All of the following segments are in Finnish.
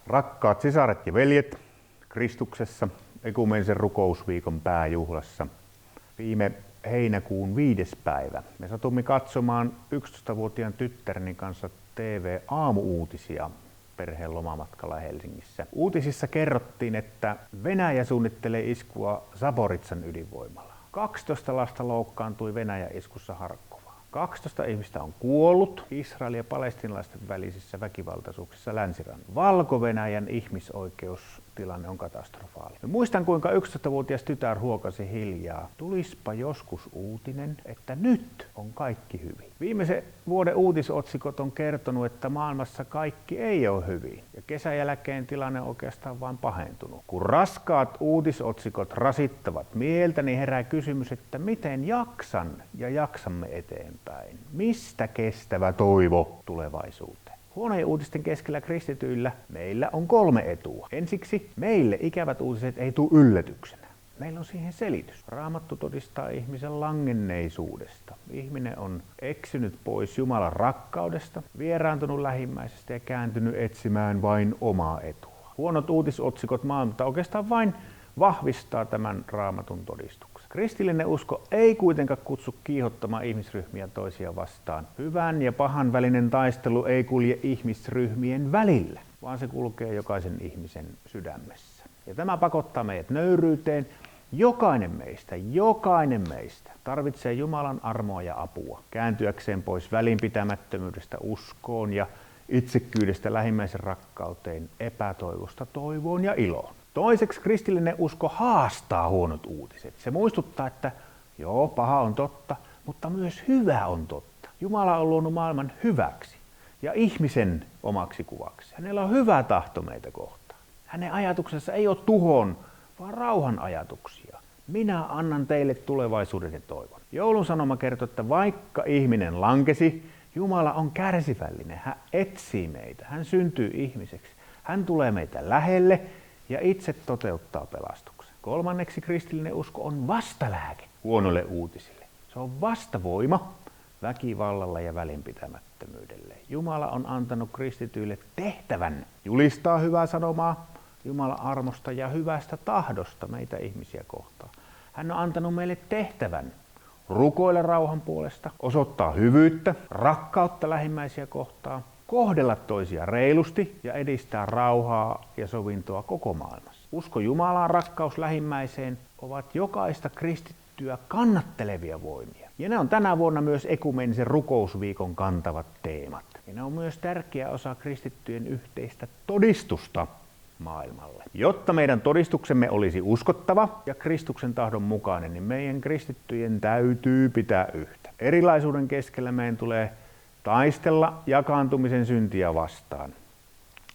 Rakkaat sisaret ja veljet Kristuksessa ekumeenisen rukousviikon pääjuhlassa viime heinäkuun 5. päivä me satumme katsomaan 11-vuotiaan tyttäreni kanssa TV-aamu-uutisia perheen lomamatkalla Helsingissä. Uutisissa kerrottiin, että Venäjä suunnittelee iskua Zaporizhzhan ydinvoimalaan. 12 lasta loukkaantui Venäjän iskussa Harkovaan. 12 ihmistä on kuollut Israelin ja palestiinalaisten välisissä väkivaltaisuuksissa länsirannalla. Valko-Venäjän ihmisoikeustilanne on katastrofaalinen. Muistan, kuinka 11-vuotias tytär huokasi hiljaa. Tulispa joskus uutinen, että nyt on kaikki hyvin. Viimeisen vuoden uutisotsikot on kertonut, että maailmassa kaikki ei ole hyvin. Ja kesän jälkeen tilanne on oikeastaan vain pahentunut. Kun raskaat uutisotsikot rasittavat mieltä, niin herää kysymys, että miten jaksan ja jaksamme eteenpäin. Mistä kestävä toivo tulevaisuuteen? Huonojen uutisten keskellä kristityillä meillä on 3 etua. Ensiksi meille ikävät uutiset ei tule yllätyksenä. Meillä on siihen selitys. Raamattu todistaa ihmisen langenneisuudesta. Ihminen on eksynyt pois Jumalan rakkaudesta, vieraantunut lähimmäisestä ja kääntynyt etsimään vain omaa etua. Huonot uutisotsikot maailmalta oikeastaan vain vahvistaa tämän Raamatun todistuksen. Kristillinen usko ei kuitenkaan kutsu kiihottamaan ihmisryhmiä toisia vastaan. Hyvän ja pahan välinen taistelu ei kulje ihmisryhmien välillä, vaan se kulkee jokaisen ihmisen sydämessä. Ja tämä pakottaa meidät nöyryyteen. Jokainen meistä tarvitsee Jumalan armoa ja apua kääntyäkseen pois välinpitämättömyydestä uskoon ja itsekkyydestä lähimmäisen rakkauteen, epätoivosta toivoon ja iloon. Toiseksi kristillinen usko haastaa huonot uutiset. Se muistuttaa, että joo, paha on totta, mutta myös hyvä on totta. Jumala on luonut maailman hyväksi ja ihmisen omaksi kuvaksi. Hänellä on hyvä tahto meitä kohtaan. Hänen ajatuksensa ei ole tuhon, vaan rauhan ajatuksia. Minä annan teille tulevaisuuden ja toivon. Joulun sanoma kertoo, että vaikka ihminen lankesi, Jumala on kärsivällinen. Hän etsii meitä. Hän syntyy ihmiseksi. Hän tulee meitä lähelle ja itse toteuttaa pelastuksen. Kolmanneksi kristillinen usko on vastalääke huonoille uutisille. Se on vastavoima väkivallalle ja välinpitämättömyydelle. Jumala on antanut kristityille tehtävän julistaa hyvää sanomaa Jumalan armosta ja hyvästä tahdosta meitä ihmisiä kohtaan. Hän on antanut meille tehtävän rukoilla rauhan puolesta, osoittaa hyvyyttä, rakkautta lähimmäisiä kohtaan, kohdella toisia reilusti ja edistää rauhaa ja sovintoa koko maailmassa. Usko Jumalaan, rakkaus lähimmäiseen ovat jokaista kristittyä kannattelevia voimia. Ja ne on tänä vuonna myös ekumeenisen rukousviikon kantavat teemat. Ja ne on myös tärkeä osa kristittyjen yhteistä todistusta maailmalle. Jotta meidän todistuksemme olisi uskottava ja Kristuksen tahdon mukainen, niin meidän kristittyjen täytyy pitää yhtä. Erilaisuuden keskellä meidän tulee taistella jakaantumisen syntiä vastaan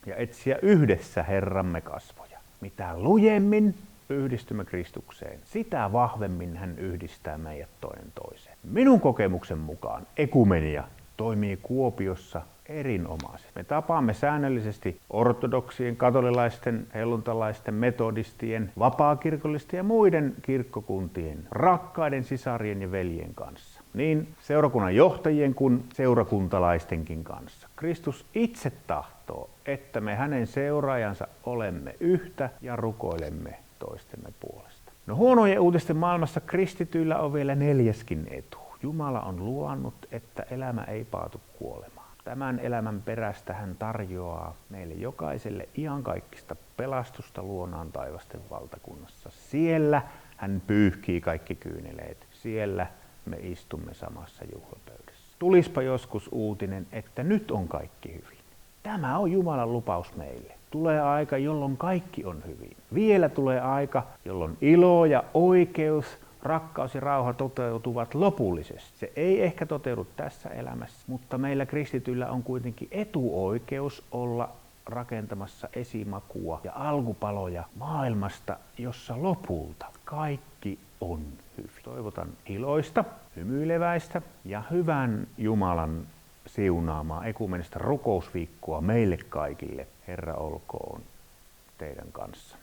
ja etsiä yhdessä Herramme kasvoja. Mitä lujemmin yhdistymme Kristukseen, sitä vahvemmin hän yhdistää meidät toinen toiseen. Minun kokemuksen mukaan ekumenia toimii Kuopiossa erinomaisesti. Me tapaamme säännöllisesti ortodoksien, katolilaisten, helluntalaisten, metodistien, vapaakirkollisten ja muiden kirkkokuntien, rakkaiden sisarien ja veljen kanssa. Niin seurakunnan johtajien kuin seurakuntalaistenkin kanssa. Kristus itse tahtoo, että me hänen seuraajansa olemme yhtä ja rukoilemme toistemme puolesta. No huonojen uutisten maailmassa kristityillä on vielä 4. etu. Jumala on luonut, että elämä ei paatu kuolemaan. Tämän elämän perästä hän tarjoaa meille jokaiselle iankaikkista pelastusta luonaan taivasten valtakunnassa. Siellä hän pyyhkii kaikki kyyneleet. Siellä me istumme samassa juhlapöydässä. Tulispa joskus uutinen, että nyt on kaikki hyvin. Tämä on Jumalan lupaus meille. Tulee aika, jolloin kaikki on hyvin. Vielä tulee aika, jolloin ilo ja oikeus, rakkaus ja rauha toteutuvat lopullisesti. Se ei ehkä toteudu tässä elämässä, mutta meillä kristityillä on kuitenkin etuoikeus olla rakentamassa esimakua ja alkupaloja maailmasta, jossa lopulta kaikki on hyvin. Toivotan iloista, hymyileväistä ja hyvän Jumalan siunaamaa ekumenista rukousviikkoa meille kaikille. Herra olkoon teidän kanssa.